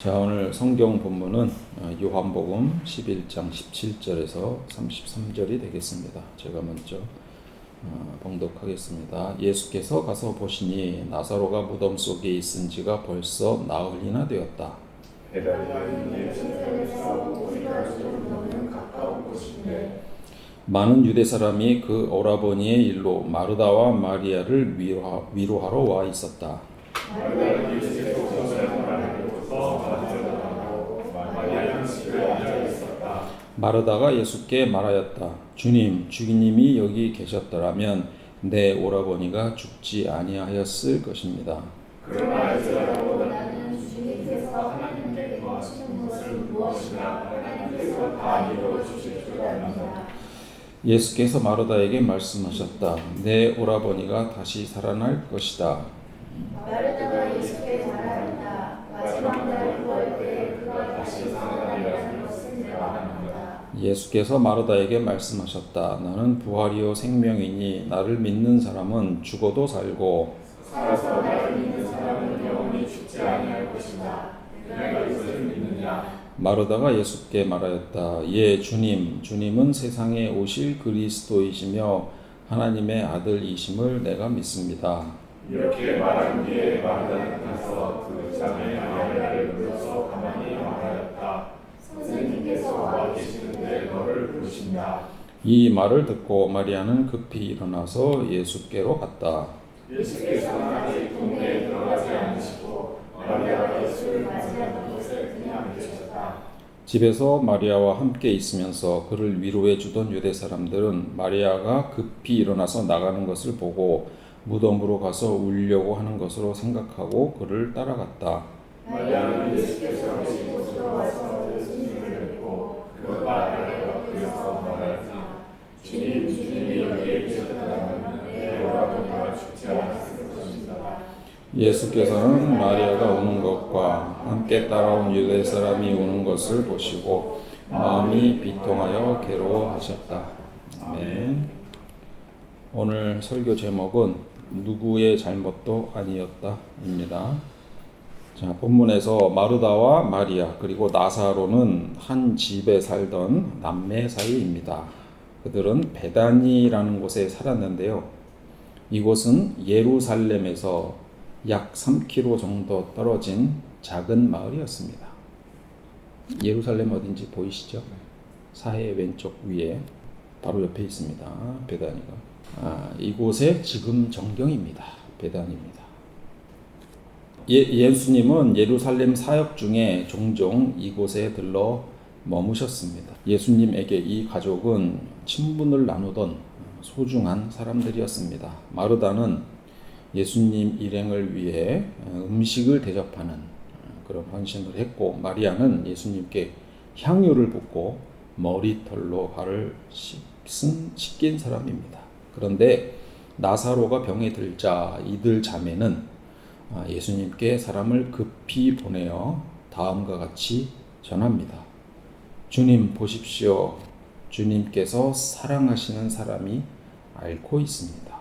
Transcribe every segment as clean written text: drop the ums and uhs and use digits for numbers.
자, 오늘 성경 본문은 요한복음 11장 17절에서 33절이 되겠습니다. 제가 먼저 봉독하겠습니다. 예수께서 가서 보시니 나사로가 무덤 속에 있은 지가 벌써 나흘이나 되었다. 많은 유대 사람이 그 오라버니의 일로 마르다와 마리아를 위로하러 와 있었다. 마르다가 예수께 말하였다. 주님, 주님이 여기 계셨더라면 내 오라버니가 죽지 아니하였을 것입니다. 그러나 이제라도 나는 주님께서 하나님께 구하시는 것을 무엇이나 하나님께서 다 이루어 주실 줄 압니다. 예수께서 마르다에게 말씀하셨다. 내 오라버니가 다시 살아날 것이다. 마르다가 예수께 말하였다. 마지막 날 구할 때 그가 다시 살아나리라는 것을 내가 압니다. 예수께서 마르다에게 말씀하셨다. 나는 부활이요 생명이니 나를 믿는 사람은 죽어도 살고 살아서 나를 믿는 사람은 영원히 죽지 아니할 것이다. 내가 이것을 믿느냐? 마르다가 예수께 말하였다. 예, 주님, 주님은 세상에 오실 그리스도이시며 하나님의 아들이심을 내가 믿습니다. 이렇게 말한 뒤에 마르다는 가서 그 자매 마리아를 불러서 가만히 말하였다. 선생님께서 와 계시는데 너를 부르신다. 이 말을 듣고 마리아는 급히 일어나서 예수께로 갔다. 예수께서는 아직 동네에 들어가지 않으시고 마리아가 예수를 맞이하는 곳에 그냥 계셨다. 집에서 마리아와 함께 있으면서 그를 위로해 주던 유대 사람들은 마리아가 급히 일어나서 나가는 것을 보고 무덤으로 가서 울려고 하는 것으로 생각하고 그를 따라갔다. 마리아는 예수께서 계신 곳으로 와서 예수님을 뵙고 그 발을 엎드려서 말하였다. 주님, 주님이 여기에 계셨다면 내 오라버니가 죽지 않았을 것입니다. 예수께서는 마리아가 우는 것과 함께 따라온 유대 사람이 우는 것을 보시고 마음이 비통하여 괴로워하셨다. 아멘. 오늘 설교 제목은 누구의 잘못도 아니었다입니다. 자, 본문에서 마르다와 마리아 그리고 나사로는 한 집에 살던 남매 사이입니다. 그들은 베다니라는 곳에 살았는데요. 이곳은 예루살렘에서 약 3km 정도 떨어진 작은 마을이었습니다. 예루살렘 어딘지 보이시죠? 사해 왼쪽 위에 바로 옆에 있습니다. 베다니가. 이곳의 지금 정경입니다. 베단입니다. 예수님은 예루살렘 사역 중에 종종 이곳에 들러 머무셨습니다. 예수님에게 이 가족은 친분을 나누던 소중한 사람들이었습니다. 마르다는 예수님 일행을 위해 음식을 대접하는 그런 헌신을 했고, 마리아는 예수님께 향유를 붓고 머리털로 발을 씻긴 사람입니다. 그런데 나사로가 병에 들자 이들 자매는 예수님께 사람을 급히 보내어 다음과 같이 전합니다. 주님 보십시오. 주님께서 사랑하시는 사람이 앓고 있습니다.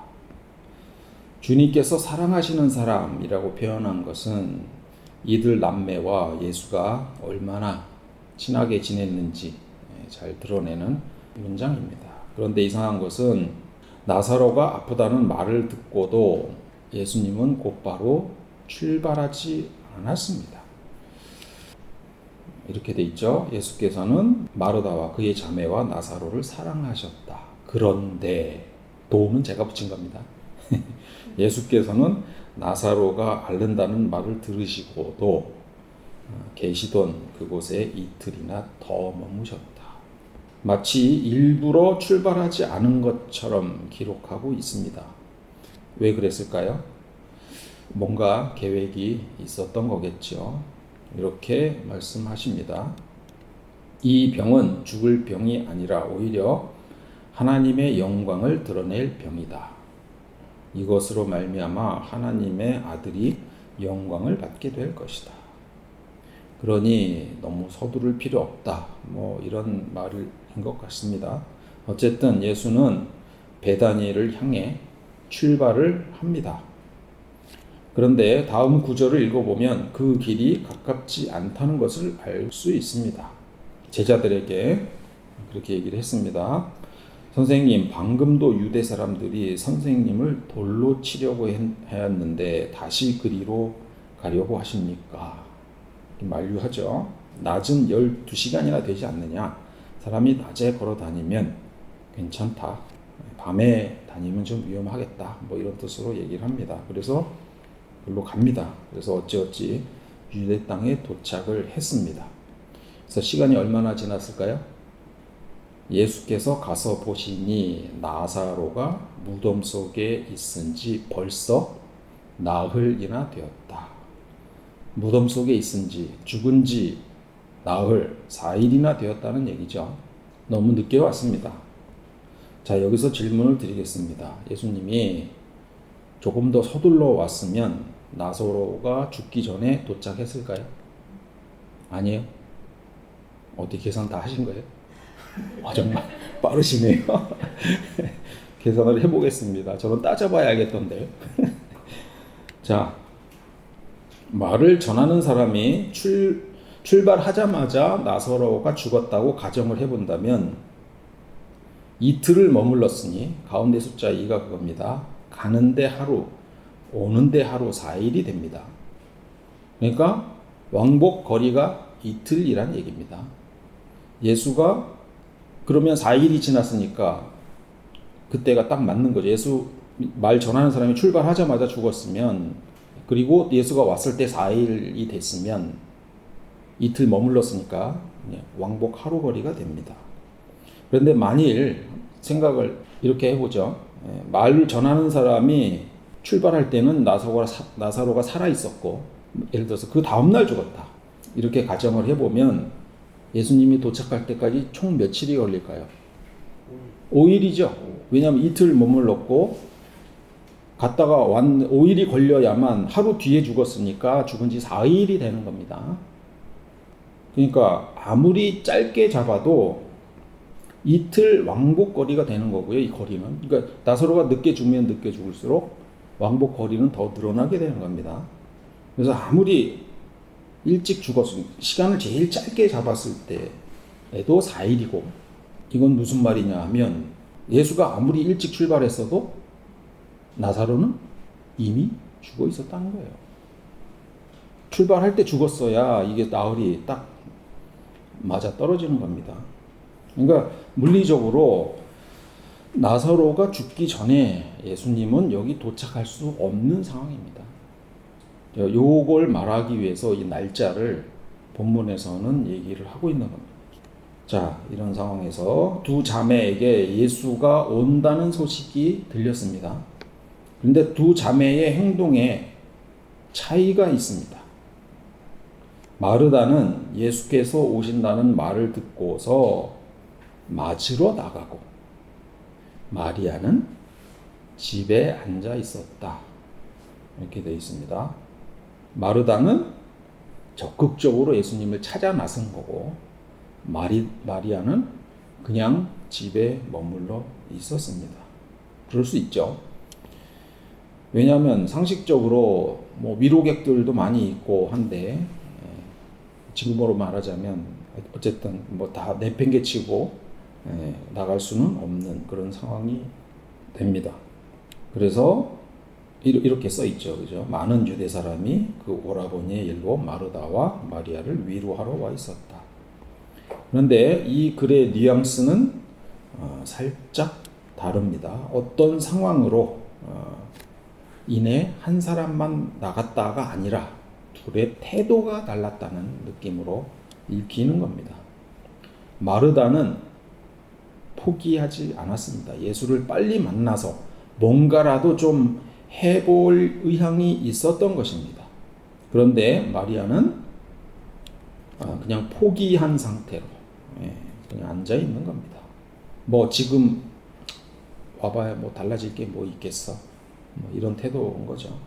주님께서 사랑하시는 사람이라고 표현한 것은 이들 남매와 예수가 얼마나 친하게 지냈는지 잘 드러내는 문장입니다. 그런데 이상한 것은 나사로가 아프다는 말을 듣고도 예수님은 곧바로 출발하지 않았습니다. 이렇게 돼 있죠. 예수께서는 마르다와 그의 자매와 나사로를 사랑하셨다. 그런데 도는 제가 붙인 겁니다. 예수께서는 나사로가 앓는다는 말을 들으시고도 계시던 그곳에 이틀이나 더 머무셨다. 마치 일부러 출발하지 않은 것처럼 기록하고 있습니다. 왜 그랬을까요? 뭔가 계획이 있었던 거겠죠. 이렇게 말씀하십니다. 이 병은 죽을 병이 아니라 오히려 하나님의 영광을 드러낼 병이다. 이것으로 말미암아 하나님의 아들이 영광을 받게 될 것이다. 그러니 너무 서두를 필요 없다. 이런 말인 것 같습니다. 어쨌든 예수는 베다니를 향해 출발을 합니다. 그런데 다음 구절을 읽어보면 그 길이 가깝지 않다는 것을 알 수 있습니다. 제자들에게 그렇게 얘기를 했습니다. 선생님, 방금도 유대 사람들이 선생님을 돌로 치려고 하였는데 다시 그리로 가려고 하십니까? 만류하죠. 낮은 12시간이나 되지 않느냐? 사람이 낮에 걸어 다니면 괜찮다. 밤에 다니면 좀 위험하겠다. 뭐 이런 뜻으로 얘기를 합니다. 그래서 글로 갑니다. 그래서 어찌어찌 유대 땅에 도착을 했습니다. 그래서 시간이 얼마나 지났을까요? 예수께서 가서 보시니 나사로가 무덤 속에 있은 지 벌써 나흘이나 되었다. 무덤 속에 있은 지, 죽은 지 나흘, 4일이나 되었다는 얘기죠. 너무 늦게 왔습니다. 자, 여기서 질문을 드리겠습니다. 예수님이 조금 더 서둘러 왔으면 나사로가 죽기 전에 도착했을까요? 아니에요? 어떻게 계산 다 하신 거예요? 정말 빠르시네요. 계산을 해보겠습니다. 저는 따져봐야 알겠던데. 자, 말을 전하는 사람이 출발하자마자 나사로가 죽었다고 가정을 해본다면 이틀을 머물렀으니 가운데 숫자 2가 그겁니다. 가는데 하루, 오는데 하루 4일이 됩니다. 그러니까 왕복 거리가 이틀이란 얘기입니다. 예수가 그러면 4일이 지났으니까 그때가 딱 맞는 거죠. 예수 말 전하는 사람이 출발하자마자 죽었으면, 그리고 예수가 왔을 때 4일이 됐으면 이틀 머물렀으니까 왕복 하루 거리가 됩니다. 그런데 만일 생각을 이렇게 해보죠. 말을 전하는 사람이 출발할 때는 나사로가 살아 있었고, 예를 들어서 그 다음날 죽었다. 이렇게 가정을 해보면 예수님이 도착할 때까지 총 며칠이 걸릴까요? 5일이죠. 왜냐하면 이틀 머물렀고 갔다가 5일이 걸려야만 하루 뒤에 죽었으니까 죽은 지 4일이 되는 겁니다. 그러니까 아무리 짧게 잡아도 이틀 왕복 거리가 되는 거고요. 이 거리는. 그러니까 나사로가 늦게 죽으면 늦게 죽을수록 왕복 거리는 더 늘어나게 되는 겁니다. 그래서 아무리 일찍 죽었으면 시간을 제일 짧게 잡았을 때에도 4일이고, 이건 무슨 말이냐 하면 예수가 아무리 일찍 출발했어도 나사로는 이미 죽어 있었다는 거예요. 출발할 때 죽었어야 이게 나흘이 딱 맞아 떨어지는 겁니다. 그러니까 물리적으로 나사로가 죽기 전에 예수님은 여기 도착할 수 없는 상황입니다. 요걸 말하기 위해서 이 날짜를 본문에서는 얘기를 하고 있는 겁니다. 자, 이런 상황에서 두 자매에게 예수가 온다는 소식이 들렸습니다. 그런데 두 자매의 행동에 차이가 있습니다. 마르다는 예수께서 오신다는 말을 듣고서 맞으러 나가고, 마리아는 집에 앉아 있었다. 이렇게 되어 있습니다. 마르다는 적극적으로 예수님을 찾아 나선 거고, 마리아는 그냥 집에 머물러 있었습니다. 그럴 수 있죠. 왜냐하면 상식적으로 위로객들도 많이 있고 한데, 지금으로 말하자면 어쨌든 다 내팽개치고 나갈 수는 없는 그런 상황이 됩니다. 그래서 이렇게 써 있죠, 그죠? 많은 유대 사람이 그 오라버니의 일로 마르다와 마리아를 위로하러 와 있었다. 그런데 이 글의 뉘앙스는 살짝 다릅니다. 어떤 상황으로 인해 한 사람만 나갔다가 아니라 둘의 태도가 달랐다는 느낌으로 읽히는 겁니다. 마르다는 포기하지 않았습니다. 예수를 빨리 만나서 뭔가라도 좀 해볼 의향이 있었던 것입니다. 그런데 마리아는 그냥 포기한 상태로 그냥 앉아 있는 겁니다. 지금 와봐야 달라질 게 있겠어. 이런 태도인 거죠.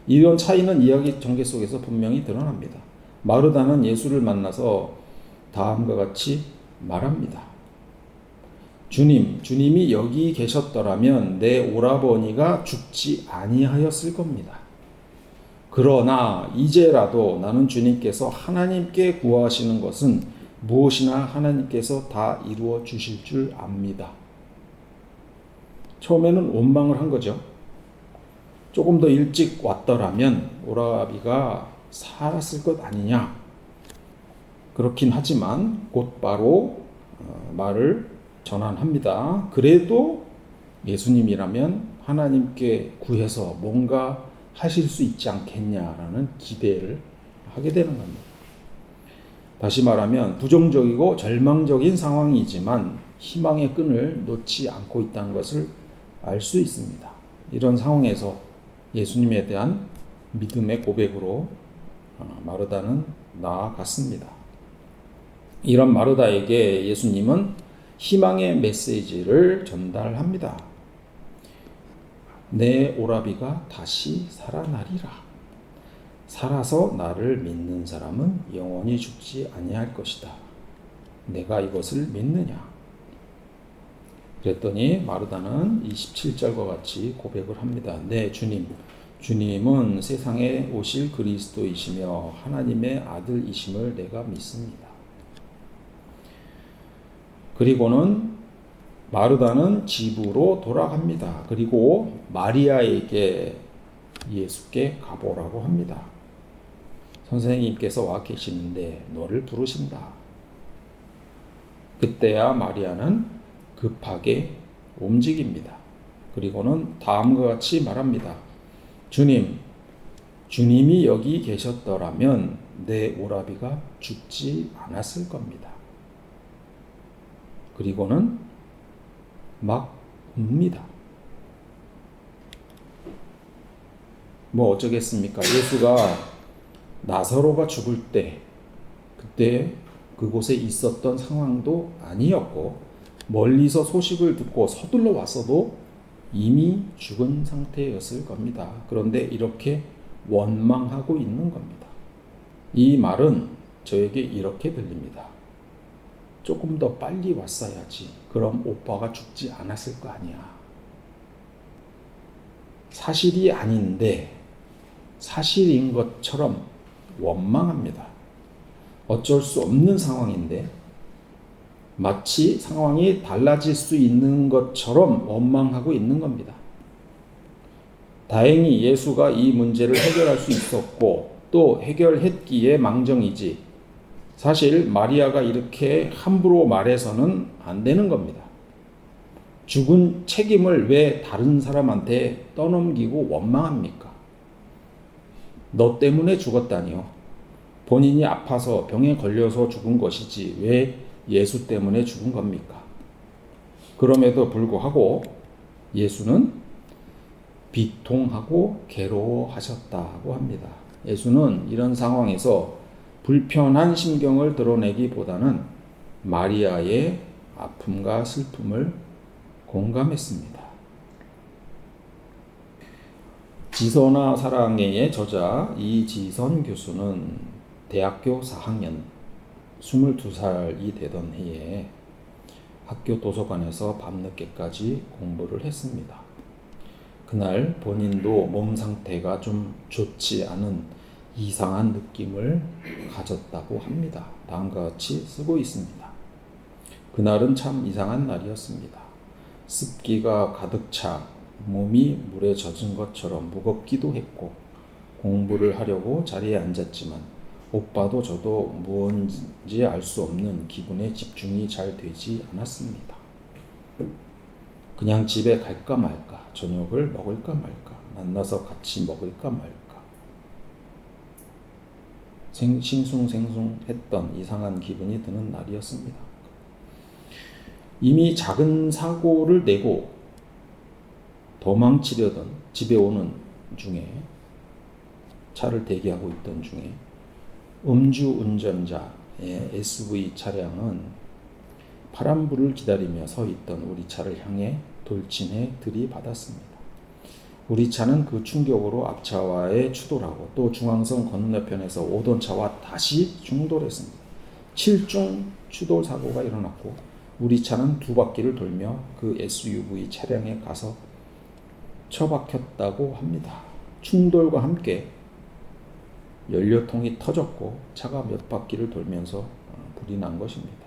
이런 차이는 이야기 전개 속에서 분명히 드러납니다. 마르다는 예수를 만나서 다음과 같이 말합니다. 주님이 여기 계셨더라면 내 오라버니가 죽지 아니하였을 겁니다. 그러나 이제라도 나는 주님께서 하나님께 구하시는 것은 무엇이나 하나님께서 다 이루어 주실 줄 압니다. 처음에는 원망을 한 거죠. 조금 더 일찍 왔더라면 오라비가 살았을 것 아니냐. 그렇긴 하지만 곧바로 말을 전환합니다. 그래도 예수님이라면 하나님께 구해서 뭔가 하실 수 있지 않겠냐라는 기대를 하게 되는 겁니다. 다시 말하면 부정적이고 절망적인 상황이지만 희망의 끈을 놓지 않고 있다는 것을 알 수 있습니다. 이런 상황에서 예수님에 대한 믿음의 고백으로 마르다는 나아갔습니다. 이런 마르다에게 예수님은 희망의 메시지를 전달합니다. 내 오라비가 다시 살아나리라. 살아서 나를 믿는 사람은 영원히 죽지 아니할 것이다. 내가 이것을 믿느냐? 그랬더니 마르다는 27절과 같이 고백을 합니다. 네, 주님은 세상에 오실 그리스도이시며 하나님의 아들이심을 내가 믿습니다. 그리고는 마르다는 집으로 돌아갑니다. 그리고 마리아에게 예수께 가보라고 합니다. 선생님께서 와 계시는데 너를 부르신다. 그때야 마리아는 급하게 움직입니다. 그리고는 다음과 같이 말합니다. 주님이 여기 계셨더라면 내 오라비가 죽지 않았을 겁니다. 그리고는 막 웁니다. 뭐 어쩌겠습니까? 예수가 나사로가 죽을 때 그때 그곳에 있었던 상황도 아니었고 멀리서 소식을 듣고 서둘러 왔어도 이미 죽은 상태였을 겁니다. 그런데 이렇게 원망하고 있는 겁니다. 이 말은 저에게 이렇게 들립니다. 조금 더 빨리 왔어야지. 그럼 오빠가 죽지 않았을 거 아니야. 사실이 아닌데 사실인 것처럼 원망합니다. 어쩔 수 없는 상황인데 마치 상황이 달라질 수 있는 것처럼 원망하고 있는 겁니다. 다행히 예수가 이 문제를 해결할 수 있었고 또 해결했기에 망정이지 사실 마리아가 이렇게 함부로 말해서는 안 되는 겁니다. 죽은 책임을 왜 다른 사람한테 떠넘기고 원망합니까? 너 때문에 죽었다니요. 본인이 아파서 병에 걸려서 죽은 것이지 왜 예수 때문에 죽은 겁니까? 그럼에도 불구하고 예수는 비통하고 괴로워하셨다고 합니다. 예수는 이런 상황에서 불편한 심경을 드러내기보다는 마리아의 아픔과 슬픔을 공감했습니다. 지선아 사랑해의 저자 이지선 교수는 대학교 4학년 22살이 되던 해에 학교 도서관에서 밤늦게까지 공부를 했습니다. 그날 본인도 몸 상태가 좀 좋지 않은 이상한 느낌을 가졌다고 합니다. 다음과 같이 쓰고 있습니다. 그날은 참 이상한 날이었습니다. 습기가 가득 차 몸이 물에 젖은 것처럼 무겁기도 했고 공부를 하려고 자리에 앉았지만 오빠도 저도 무언지 알 수 없는 기분에 집중이 잘 되지 않았습니다. 그냥 집에 갈까 말까, 저녁을 먹을까 말까, 만나서 같이 먹을까 말까 싱숭생숭했던 이상한 기분이 드는 날이었습니다. 이미 작은 사고를 내고 도망치려던 집에 오는 중에 차를 대기하고 있던 중에 음주운전자의 SV 차량은 파란불을 기다리며 서 있던 우리 차를 향해 돌진해 들이받았습니다. 우리 차는 그 충격으로 앞차와의 추돌하고 또 중앙선 건너편에서 오던 차와 다시 충돌했습니다. 7중 추돌 사고가 일어났고 우리 차는 두 바퀴를 돌며 그 SUV 차량에 가서 처박혔다고 합니다. 충돌과 함께 연료통이 터졌고 차가 몇 바퀴를 돌면서 불이 난 것입니다.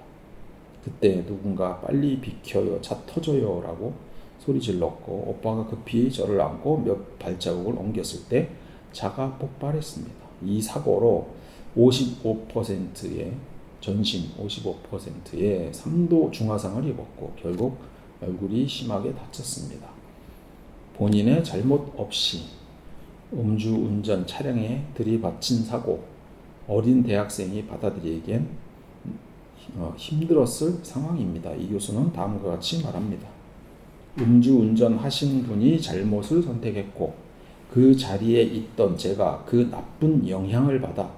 그때 누군가 빨리 비켜요, 차 터져요 라고 소리 질렀고 오빠가 급히 저를 안고 몇 발자국을 옮겼을 때 차가 폭발했습니다. 이 사고로 55%의 전신 55%의 3도 중화상을 입었고 결국 얼굴이 심하게 다쳤습니다. 본인의 잘못 없이 음주운전 차량에 들이받친 사고, 어린 대학생이 받아들이기엔 힘들었을 상황입니다. 이 교수는 다음과 같이 말합니다. 음주운전 하신 분이 잘못을 선택했고 그 자리에 있던 제가 그 나쁜 영향을 받아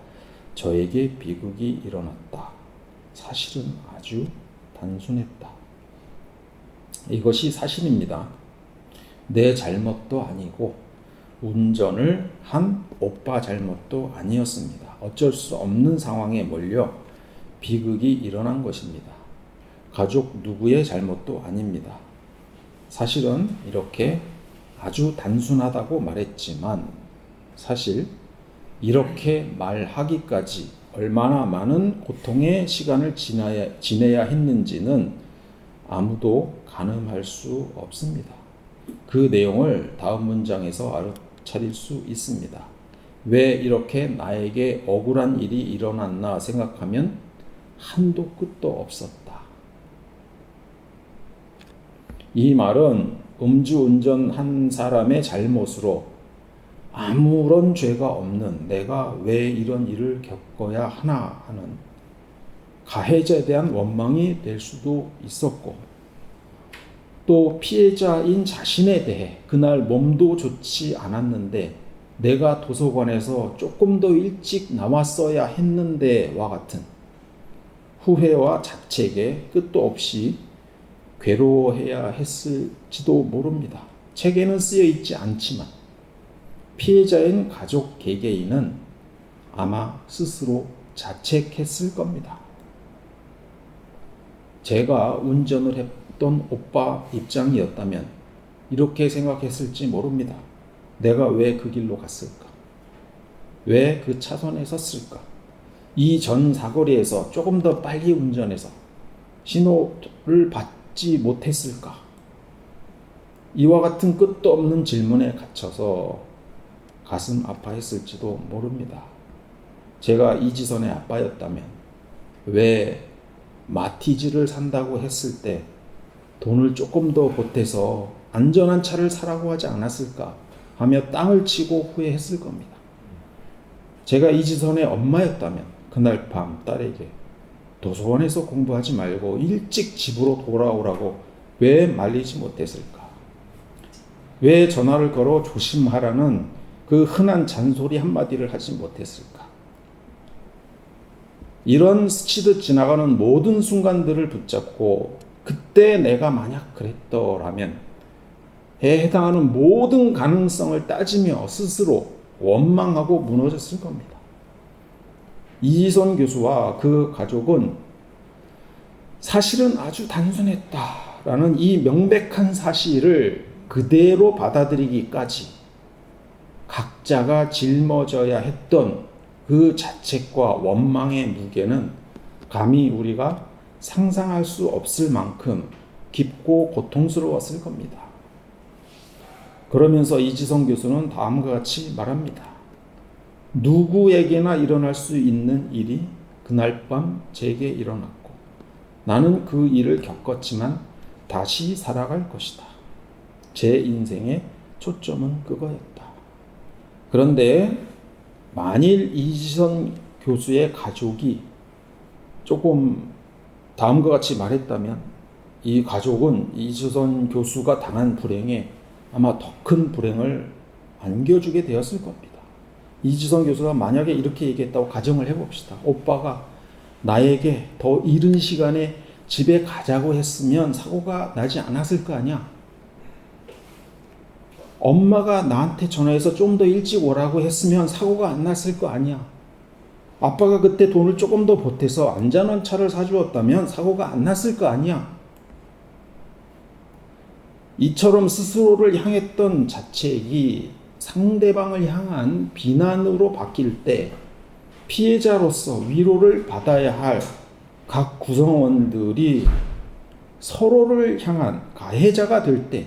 저에게 비극이 일어났다. 사실은 아주 단순했다. 이것이 사실입니다. 내 잘못도 아니고 운전을 한 오빠 잘못도 아니었습니다. 어쩔 수 없는 상황에 몰려 비극이 일어난 것입니다. 가족 누구의 잘못도 아닙니다. 사실은 이렇게 아주 단순하다고 말했지만 사실 이렇게 말하기까지 얼마나 많은 고통의 시간을 지내야 했는지는 아무도 가늠할 수 없습니다. 그 내용을 다음 문장에서 알아차릴 수 있습니다. 왜 이렇게 나에게 억울한 일이 일어났나 생각하면 한도 끝도 없었다. 이 말은 음주운전한 사람의 잘못으로 아무런 죄가 없는 내가 왜 이런 일을 겪어야 하나 하는 가해자에 대한 원망이 될 수도 있었고 또 피해자인 자신에 대해 그날 몸도 좋지 않았는데 내가 도서관에서 조금 더 일찍 나왔어야 했는데와 같은 후회와 자책에 끝도 없이 괴로워해야 했을지도 모릅니다. 책에는 쓰여 있지 않지만 피해자인 가족 개개인은 아마 스스로 자책했을 겁니다. 제가 운전을 했던 오빠 입장이었다면 이렇게 생각했을지 모릅니다. 내가 왜 그 길로 갔을까? 왜 그 차선에 섰을까? 이 전 사거리에서 조금 더 빨리 운전해서 신호를 받지 못했을까? 이와 같은 끝도 없는 질문에 갇혀서 가슴 아파했을지도 모릅니다. 제가 이지선의 아빠였다면 왜 마티즈를 산다고 했을 때 돈을 조금 더 보태서 안전한 차를 사라고 하지 않았을까 하며 땅을 치고 후회했을 겁니다. 제가 이지선의 엄마였다면 그날 밤 딸에게 도서관에서 공부하지 말고 일찍 집으로 돌아오라고 왜 말리지 못했을까? 왜 전화를 걸어 조심하라는 그 흔한 잔소리 한마디를 하지 못했을까? 이런 스치듯 지나가는 모든 순간들을 붙잡고 그때 내가 만약 그랬더라면 해당하는 모든 가능성을 따지며 스스로 원망하고 무너졌을 겁니다. 이지선 교수와 그 가족은 사실은 아주 단순했다라는 이 명백한 사실을 그대로 받아들이기까지 각자가 짊어져야 했던 그 자책과 원망의 무게는 감히 우리가 상상할 수 없을 만큼 깊고 고통스러웠을 겁니다. 그러면서 이지선 교수는 다음과 같이 말합니다. 누구에게나 일어날 수 있는 일이 그날 밤 제게 일어났고 나는 그 일을 겪었지만 다시 살아갈 것이다. 제 인생의 초점은 그거였다. 그런데 만일 이지선 교수의 가족이 조금 다음과 같이 말했다면 이 가족은 이지선 교수가 당한 불행에 아마 더 큰 불행을 안겨주게 되었을 겁니다. 이지선 교수가 만약에 이렇게 얘기했다고 가정을 해봅시다. 오빠가 나에게 더 이른 시간에 집에 가자고 했으면 사고가 나지 않았을 거 아니야. 엄마가 나한테 전화해서 좀 더 일찍 오라고 했으면 사고가 안 났을 거 아니야. 아빠가 그때 돈을 조금 더 보태서 안전한 차를 사주었다면 사고가 안 났을 거 아니야. 이처럼 스스로를 향했던 자책이 상대방을 향한 비난으로 바뀔 때 피해자로서 위로를 받아야 할 각 구성원들이 서로를 향한 가해자가 될 때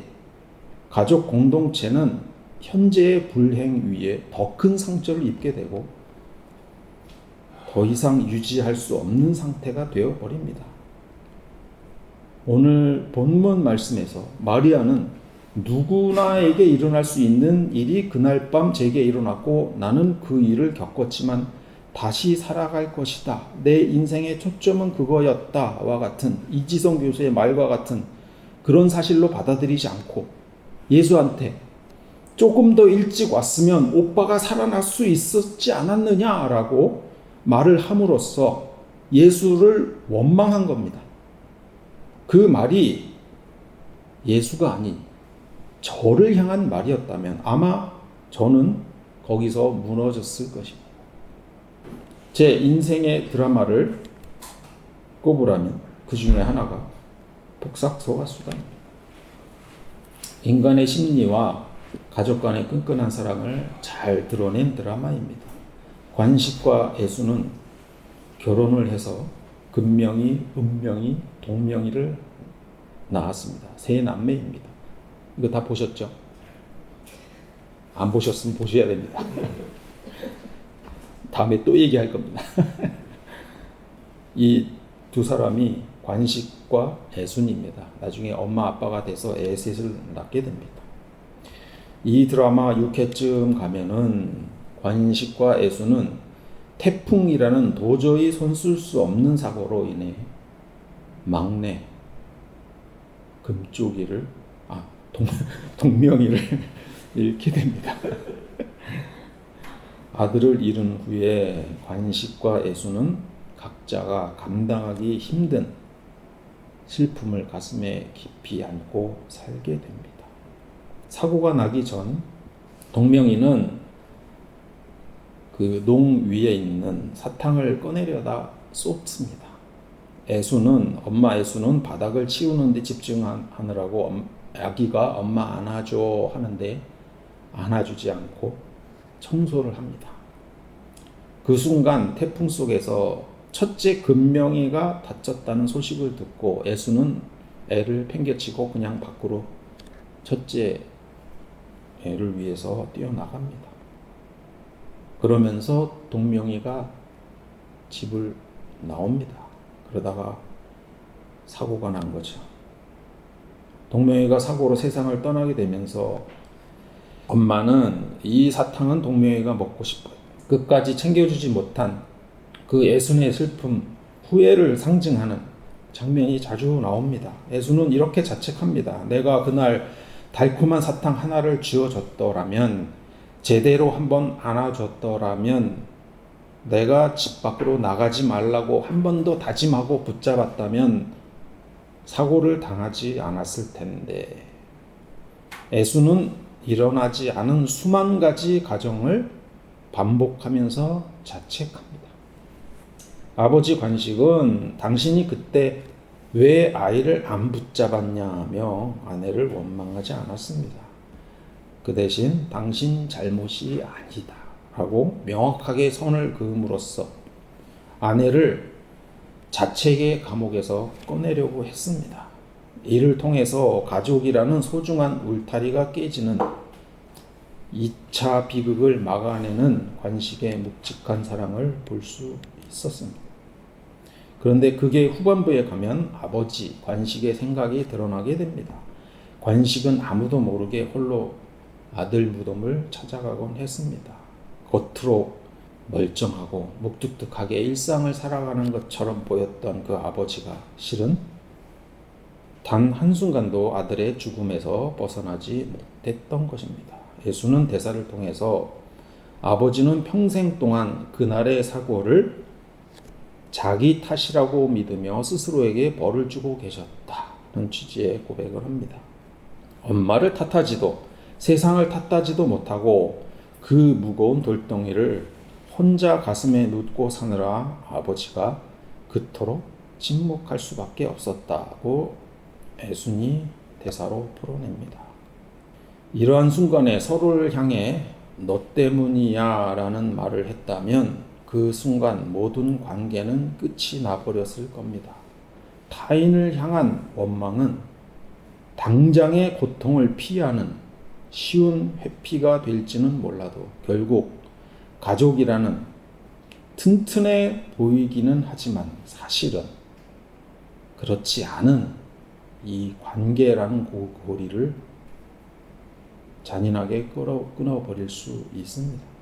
가족 공동체는 현재의 불행 위에 더 큰 상처를 입게 되고 더 이상 유지할 수 없는 상태가 되어버립니다. 오늘 본문 말씀에서 마리아는 누구나에게 일어날 수 있는 일이 그날 밤 제게 일어났고 나는 그 일을 겪었지만 다시 살아갈 것이다. 내 인생의 초점은 그거였다와 같은 이지성 교수의 말과 같은 그런 사실로 받아들이지 않고 예수한테 조금 더 일찍 왔으면 오빠가 살아날 수 있었지 않았느냐라고 말을 함으로써 예수를 원망한 겁니다. 그 말이 예수가 아닌 저를 향한 말이었다면 아마 저는 거기서 무너졌을 것입니다. 제 인생의 드라마를 꼽으라면 그 중에 하나가 복싹소가수다입니다. 인간의 심리와 가족 간의 끈끈한 사랑을 잘 드러낸 드라마입니다. 관식과 애수는 결혼을 해서 금명이, 은명이, 동명이를 낳았습니다. 세 남매입니다. 이거 다 보셨죠? 안 보셨으면 보셔야 됩니다. 다음에 또 얘기할 겁니다. 이 두 사람이 관식과 애순입니다. 나중에 엄마 아빠가 돼서 애 셋을 낳게 됩니다. 이 드라마 6회쯤 가면은 관식과 애순은 태풍이라는 도저히 손쓸 수 없는 사고로 인해 막내 금쪽이를 동명이를 잃게 됩니다. 아들을 잃은 후에 관식과 애수는 각자가 감당하기 힘든 슬픔을 가슴에 깊이 안고 살게 됩니다. 사고가 나기 전 동명이는 그 농 위에 있는 사탕을 꺼내려다 쏟습니다. 엄마 애수는 바닥을 치우는 데 집중하느라고 아기가 엄마 안아줘 하는데 안아주지 않고 청소를 합니다. 그 순간 태풍 속에서 첫째 금명이가 다쳤다는 소식을 듣고 애수는 애를 팽개치고 그냥 밖으로 첫째 애를 위해서 뛰어나갑니다. 그러면서 동명이가 집을 나옵니다. 그러다가 사고가 난 거죠. 동명이가 사고로 세상을 떠나게 되면서 엄마는 이 사탕은 동명이가 먹고 싶어요. 끝까지 챙겨주지 못한 그 애순의 슬픔, 후회를 상징하는 장면이 자주 나옵니다. 애순은 이렇게 자책합니다. 내가 그날 달콤한 사탕 하나를 쥐어줬더라면, 제대로 한번 안아줬더라면, 내가 집 밖으로 나가지 말라고 한 번 더 다짐하고 붙잡았다면 사고를 당하지 않았을 텐데. 애수는 일어나지 않은 수만 가지 가정을 반복하면서 자책합니다. 아버지 관식은 당신이 그때 왜 아이를 안 붙잡았냐며 아내를 원망하지 않았습니다. 그 대신 당신 잘못이 아니다 라고 명확하게 선을 그음으로써 아내를 자책의 감옥에서 꺼내려고 했습니다. 이를 통해서 가족이라는 소중한 울타리가 깨지는 2차 비극을 막아내는 관식의 묵직한 사랑을 볼 수 있었습니다. 그런데 그게 후반부에 가면 아버지 관식의 생각이 드러나게 됩니다. 관식은 아무도 모르게 홀로 아들 무덤을 찾아가곤 했습니다. 겉으로 멀쩡하고 묵뚝뚝하게 일상을 살아가는 것처럼 보였던 그 아버지가 실은 단 한순간도 아들의 죽음에서 벗어나지 못했던 것입니다. 예수는 대사를 통해서 아버지는 평생 동안 그날의 사고를 자기 탓이라고 믿으며 스스로에게 벌을 주고 계셨다는 취지의 고백을 합니다. 엄마를 탓하지도 세상을 탓하지도 못하고 그 무거운 돌덩이를 혼자 가슴에 눕고 사느라 아버지가 그토록 침묵할 수밖에 없었다고 애순이 대사로 풀어냅니다. 이러한 순간에 서로를 향해 너 때문이야 라는 말을 했다면 그 순간 모든 관계는 끝이 나버렸을 겁니다. 타인을 향한 원망은 당장의 고통을 피하는 쉬운 회피가 될지는 몰라도 결국 가족이라는 튼튼해 보이기는 하지만 사실은 그렇지 않은 이 관계라는 고리를 잔인하게 끊어버릴 수 있습니다.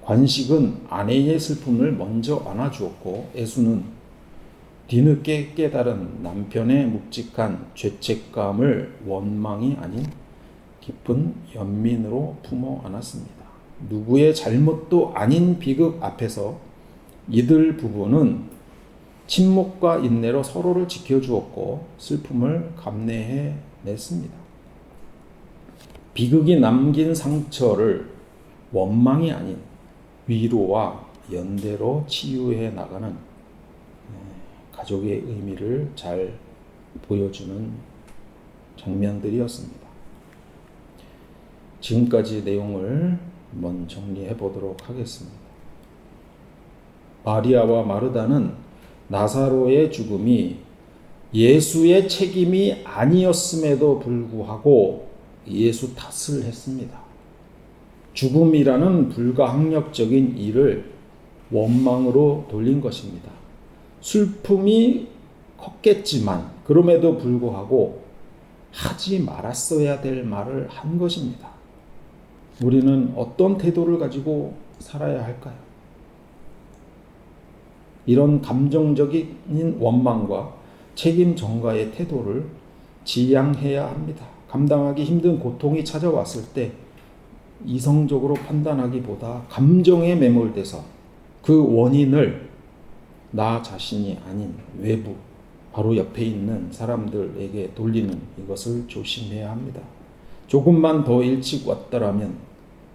관식은 아내의 슬픔을 먼저 안아주었고 에수는 뒤늦게 깨달은 남편의 묵직한 죄책감을 원망이 아닌 깊은 연민으로 품어 안았습니다. 누구의 잘못도 아닌 비극 앞에서 이들 부부는 침묵과 인내로 서로를 지켜주었고 슬픔을 감내해냈습니다. 비극이 남긴 상처를 원망이 아닌 위로와 연대로 치유해 나가는 가족의 의미를 잘 보여주는 장면들이었습니다. 지금까지 내용을 한번 정리해 보도록 하겠습니다. 마리아와 마르다는 나사로의 죽음이 예수의 책임이 아니었음에도 불구하고 예수 탓을 했습니다. 죽음이라는 불가항력적인 일을 원망으로 돌린 것입니다. 슬픔이 컸겠지만 그럼에도 불구하고 하지 말았어야 될 말을 한 것입니다. 우리는 어떤 태도를 가지고 살아야 할까요? 이런 감정적인 원망과 책임 전가의 태도를 지양해야 합니다. 감당하기 힘든 고통이 찾아왔을 때 이성적으로 판단하기보다 감정에 매몰돼서 그 원인을 나 자신이 아닌 외부, 바로 옆에 있는 사람들에게 돌리는 이것을 조심해야 합니다. 조금만 더 일찍 왔더라면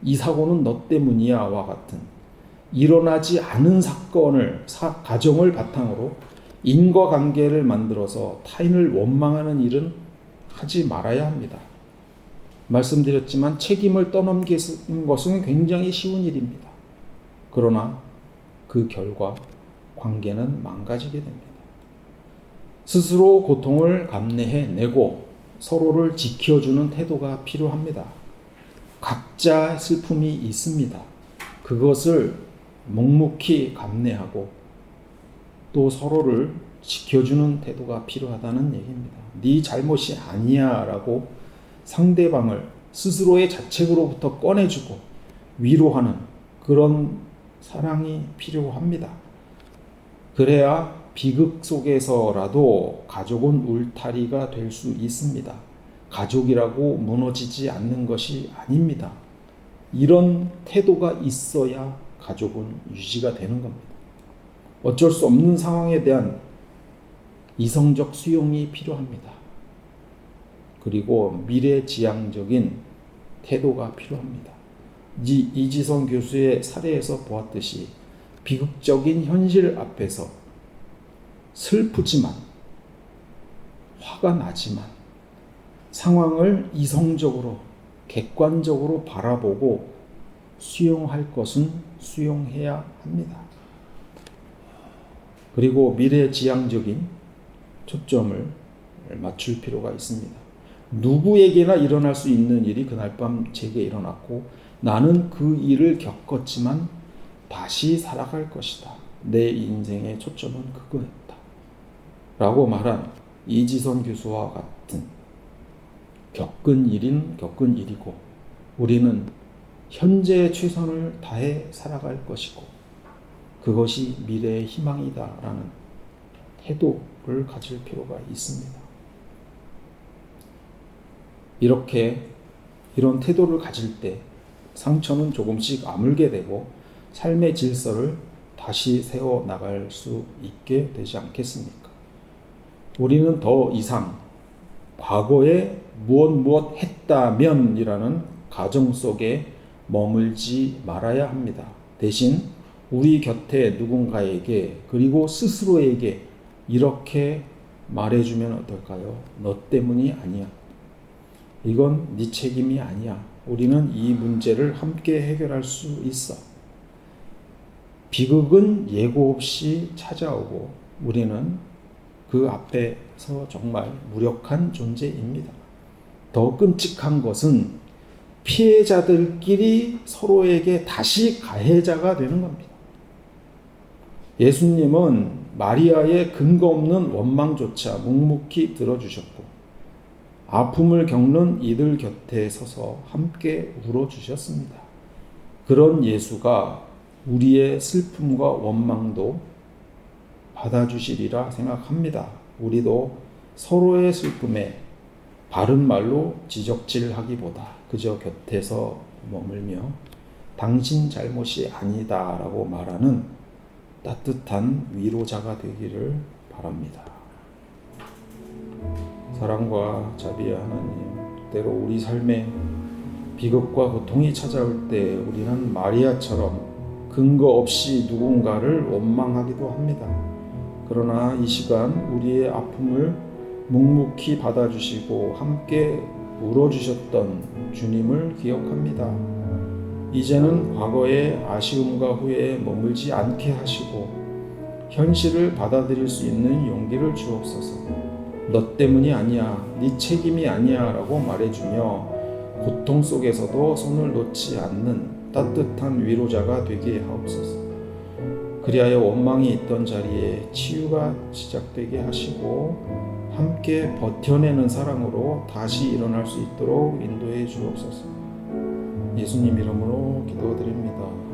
이 사고는 너 때문이야와 같은 일어나지 않은 사건을, 가정을 바탕으로 인과관계를 만들어서 타인을 원망하는 일은 하지 말아야 합니다. 말씀드렸지만 책임을 떠넘기는 것은 굉장히 쉬운 일입니다. 그러나 그 결과 관계는 망가지게 됩니다. 스스로 고통을 감내해내고 서로를 지켜주는 태도가 필요합니다. 각자 슬픔이 있습니다. 그것을 묵묵히 감내하고 또 서로를 지켜주는 태도가 필요하다는 얘기입니다. 네 잘못이 아니야 라고 상대방을 스스로의 자책으로부터 꺼내주고 위로하는 그런 사랑이 필요합니다. 그래야 비극 속에서라도 가족은 울타리가 될 수 있습니다. 가족이라고 무너지지 않는 것이 아닙니다. 이런 태도가 있어야 가족은 유지가 되는 겁니다. 어쩔 수 없는 상황에 대한 이성적 수용이 필요합니다. 그리고 미래지향적인 태도가 필요합니다. 이지선 교수의 사례에서 보았듯이 비극적인 현실 앞에서 슬프지만 화가 나지만 상황을 이성적으로 객관적으로 바라보고 수용할 것은 수용해야 합니다. 그리고 미래지향적인 초점을 맞출 필요가 있습니다. 누구에게나 일어날 수 있는 일이 그날 밤 제게 일어났고 나는 그 일을 겪었지만 다시 살아갈 것이다. 내 인생의 초점은 그거였다. 라고 말한 이지선 교수와 같은 겪은 일인 겪은 일이고 우리는 현재의 최선을 다해 살아갈 것이고 그것이 미래의 희망이다 라는 태도를 가질 필요가 있습니다. 이런 태도를 가질 때 상처는 조금씩 아물게 되고 삶의 질서를 다시 세워나갈 수 있게 되지 않겠습니까? 우리는 더 이상 과거에 무엇 했다면 이라는 가정 속에 머물지 말아야 합니다. 대신 우리 곁에 누군가에게 그리고 스스로에게 이렇게 말해주면 어떨까요? 너 때문이 아니야. 이건 네 책임이 아니야. 우리는 이 문제를 함께 해결할 수 있어. 비극은 예고 없이 찾아오고 우리는 그 앞에서 정말 무력한 존재입니다. 더 끔찍한 것은 피해자들끼리 서로에게 다시 가해자가 되는 겁니다. 예수님은 마리아의 근거 없는 원망조차 묵묵히 들어주셨고 아픔을 겪는 이들 곁에 서서 함께 울어주셨습니다. 그런 예수가 우리의 슬픔과 원망도 받아주시리라 생각합니다. 우리도 서로의 슬픔에 바른 말로 지적질하기보다 그저 곁에서 머물며 당신 잘못이 아니다 라고 말하는 따뜻한 위로자가 되기를 바랍니다. 사랑과 자비의 하나님, 때로 우리 삶에 비극과 고통이 찾아올 때 우리는 마리아처럼 근거 없이 누군가를 원망하기도 합니다. 그러나 이 시간 우리의 아픔을 묵묵히 받아주시고 함께 울어주셨던 주님을 기억합니다. 이제는 과거의 아쉬움과 후회에 머물지 않게 하시고 현실을 받아들일 수 있는 용기를 주옵소서. 너 때문이 아니야, 네 책임이 아니야 라고 말해주며 고통 속에서도 손을 놓지 않는 따뜻한 위로자가 되게 하옵소서. 그리하여 원망이 있던 자리에 치유가 시작되게 하시고 함께 버텨내는 사랑으로 다시 일어날 수 있도록 인도해 주옵소서. 예수님 이름으로 기도드립니다.